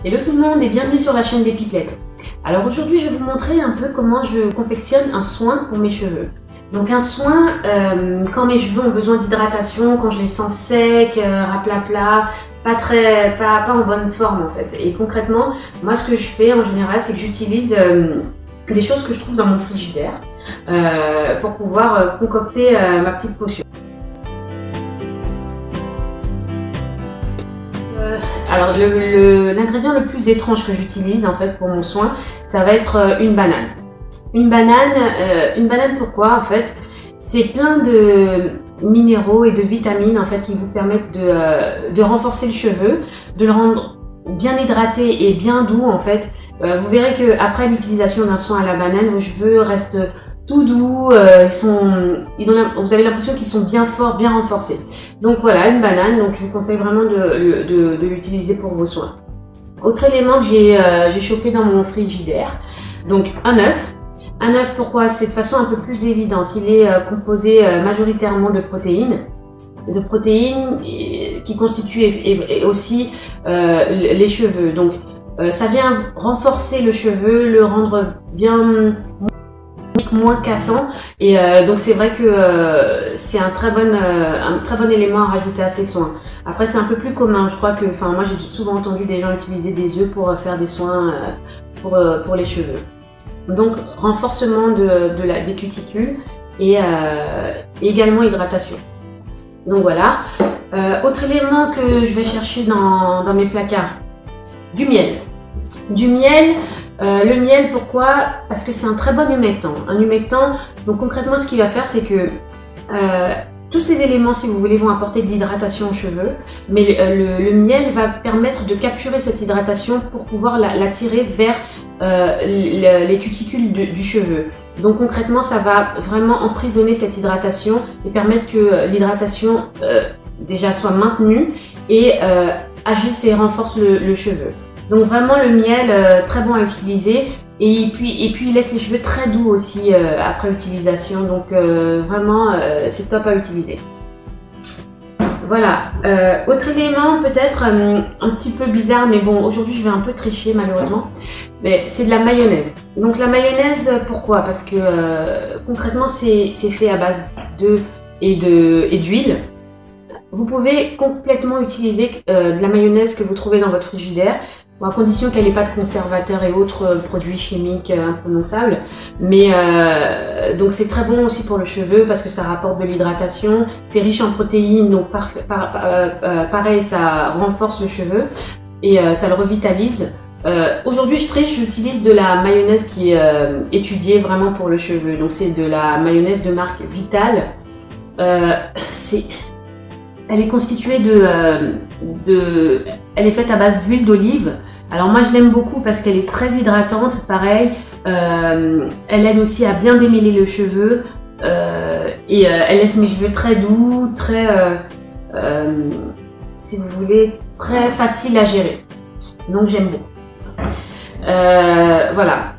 Hello tout le monde et bienvenue sur la chaîne des Pipelettes. Alors aujourd'hui je vais vous montrer un peu comment je confectionne un soin pour mes cheveux. Donc un soin quand mes cheveux ont besoin d'hydratation, quand je les sens secs, raplapla, pas en bonne forme en fait. Et concrètement, moi ce que je fais en général c'est que j'utilise des choses que je trouve dans mon frigidaire pour pouvoir concocter ma petite potion. Alors l'ingrédient le plus étrange que j'utilise en fait pour mon soin, ça va être une banane. Une banane pourquoi en fait? C'est plein de minéraux et de vitamines en fait qui vous permettent de renforcer le cheveu, de le rendre bien hydraté et bien doux en fait. Vous verrez que après l'utilisation d'un soin à la banane, vos cheveux restent tout doux, vous avez l'impression qu'ils sont bien forts, bien renforcés. Donc voilà, une banane, donc je vous conseille vraiment de l'utiliser pour vos soins. Autre élément que j'ai chopé dans mon frigidaire, donc un œuf. Un œuf, pourquoi? C'est de façon un peu plus évidente. Il est composé majoritairement de protéines qui constituent aussi les cheveux. Donc ça vient renforcer le cheveu, le rendre bien moins cassant et donc c'est vrai que c'est un très bon élément à rajouter à ces soins. Après c'est un peu plus commun, je crois que, moi j'ai souvent entendu des gens utiliser des œufs pour faire des soins pour les cheveux. Donc renforcement des cuticules et également hydratation. Donc voilà. Autre élément que je vais chercher dans mes placards, du miel. Du miel. Le miel, pourquoi? Parce que c'est un très bon humectant. Un humectant, donc concrètement, ce qu'il va faire, c'est que tous ces éléments, si vous voulez, vont apporter de l'hydratation aux cheveux, mais le miel va permettre de capturer cette hydratation pour pouvoir l'attirer vers les cuticules du cheveu. Donc concrètement, ça va vraiment emprisonner cette hydratation et permettre que l'hydratation déjà soit maintenue et agisse et renforce le cheveu. Donc vraiment le miel, très bon à utiliser et puis il laisse les cheveux très doux aussi après utilisation, donc vraiment c'est top à utiliser. Voilà, autre élément peut-être un petit peu bizarre, mais bon aujourd'hui je vais un peu tricher malheureusement, mais c'est de la mayonnaise. Donc la mayonnaise, pourquoi? Parce que concrètement c'est fait à base d'œufs et d'huile. Vous pouvez complètement utiliser de la mayonnaise que vous trouvez dans votre frigidaire, à condition qu'elle n'ait pas de conservateurs et autres produits chimiques imprononçables. Mais donc c'est très bon aussi pour le cheveu parce que ça rapporte de l'hydratation, c'est riche en protéines, donc pareil ça renforce le cheveu et ça le revitalise. Aujourd'hui je triche, j'utilise de la mayonnaise qui est étudiée vraiment pour le cheveu, donc c'est de la mayonnaise de marque Vital. Elle est constituée elle est faite à base d'huile d'olive. Alors moi je l'aime beaucoup parce qu'elle est très hydratante, pareil. Elle aide aussi à bien démêler le cheveu et elle laisse mes cheveux très doux, très, si vous voulez, très facile à gérer. Donc j'aime beaucoup. Voilà.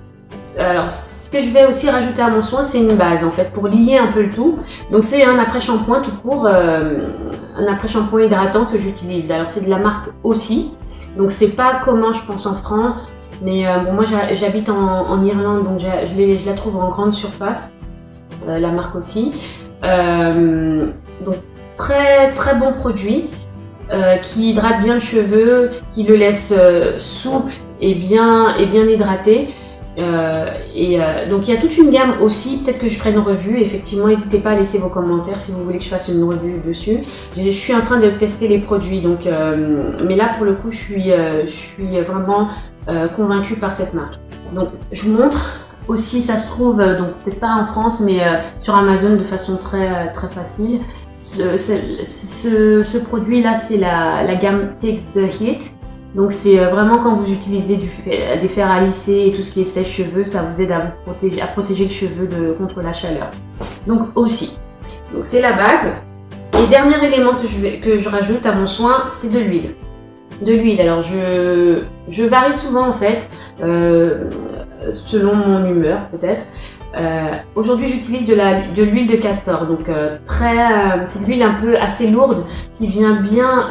Alors ce que je vais aussi rajouter à mon soin, c'est une base en fait pour lier un peu le tout. Donc c'est un après-shampoing tout court, un après-shampoing hydratant que j'utilise. Alors c'est de la marque aussi, donc c'est pas commun je pense en France, mais bon moi j'habite en Irlande, donc je la trouve en grande surface, la marque aussi. Donc très bon produit qui hydrate bien le cheveu, qui le laisse souple et bien hydraté. Donc il y a toute une gamme aussi, peut-être que je ferai une revue, effectivement n'hésitez pas à laisser vos commentaires si vous voulez que je fasse une revue dessus. Je suis en train de tester les produits, donc, mais là pour le coup je suis vraiment convaincue par cette marque. Donc je vous montre aussi, ça se trouve, donc peut-être pas en France mais sur Amazon de façon très facile. Ce produit là c'est la gamme Take the Heat. Donc c'est vraiment quand vous utilisez des fers à lisser et tout ce qui est sèche-cheveux, ça vous aide à protéger le cheveu contre la chaleur. Donc aussi, donc c'est la base. Et dernier élément que je rajoute à mon soin, c'est de l'huile. De l'huile, alors je varie souvent en fait, selon mon humeur peut-être. Aujourd'hui j'utilise de l'huile de castor, donc c'est de l'huile un peu assez lourde qui vient bien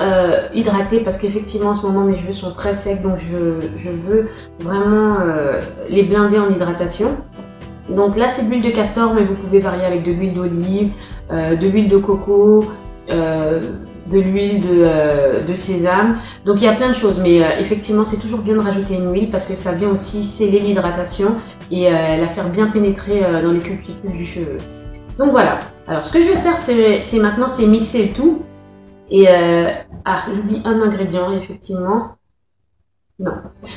hydrater, parce qu'effectivement en ce moment mes cheveux sont très secs, donc je veux vraiment les blinder en hydratation. Donc là c'est de l'huile de castor, mais vous pouvez varier avec de l'huile d'olive, de l'huile de coco, de l'huile de sésame. Donc il y a plein de choses, mais effectivement c'est toujours bien de rajouter une huile parce que ça vient aussi sceller l'hydratation et la faire bien pénétrer dans les cuticules du cheveu. Donc voilà, alors ce que je vais faire maintenant c'est mixer le tout. Et j'oublie un ingrédient effectivement. Non,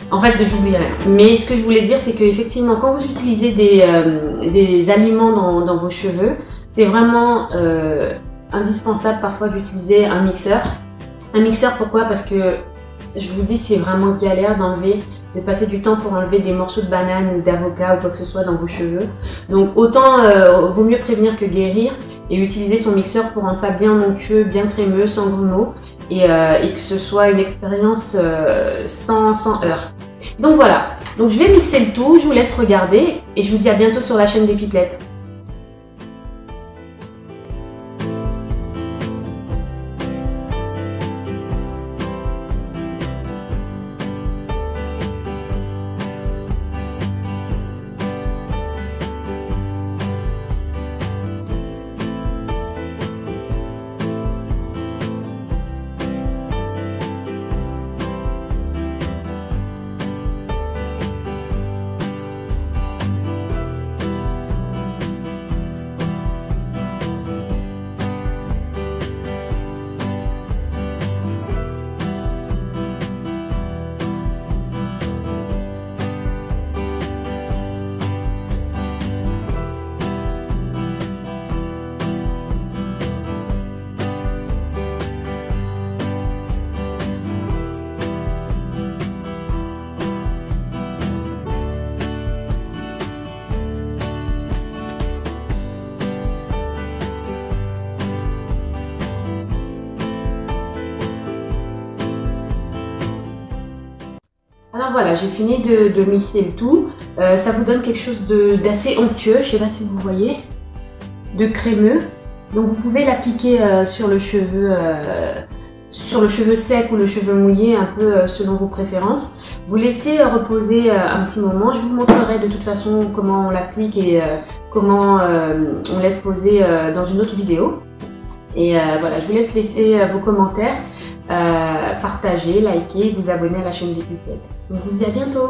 en fait j'oublie rien. Mais ce que je voulais dire c'est que effectivement quand vous utilisez des aliments dans vos cheveux, c'est vraiment indispensable parfois d'utiliser un mixeur. Un mixeur pourquoi? Parce que je vous dis c'est vraiment galère de passer du temps pour enlever des morceaux de banane ou d'avocat ou quoi que ce soit dans vos cheveux. Donc autant vaut mieux prévenir que guérir, et utiliser son mixeur pour rendre ça bien onctueux, bien crémeux, sans grumeaux, et que ce soit une expérience sans heurts. Donc voilà, donc je vais mixer le tout, je vous laisse regarder et je vous dis à bientôt sur la chaîne des Pipelettes. Alors voilà, j'ai fini de mixer le tout. Ça vous donne quelque chose d'assez onctueux, je ne sais pas si vous voyez, de crémeux. Donc vous pouvez l'appliquer sur le cheveu sec ou le cheveu mouillé, un peu selon vos préférences. Vous laissez reposer un petit moment. Je vous montrerai de toute façon comment on l'applique et comment on laisse poser dans une autre vidéo. Et voilà, je vous laisse laisser vos commentaires, partager, liker, vous abonner à la chaîne des Pipelettes. Donc je vous dis à bientôt.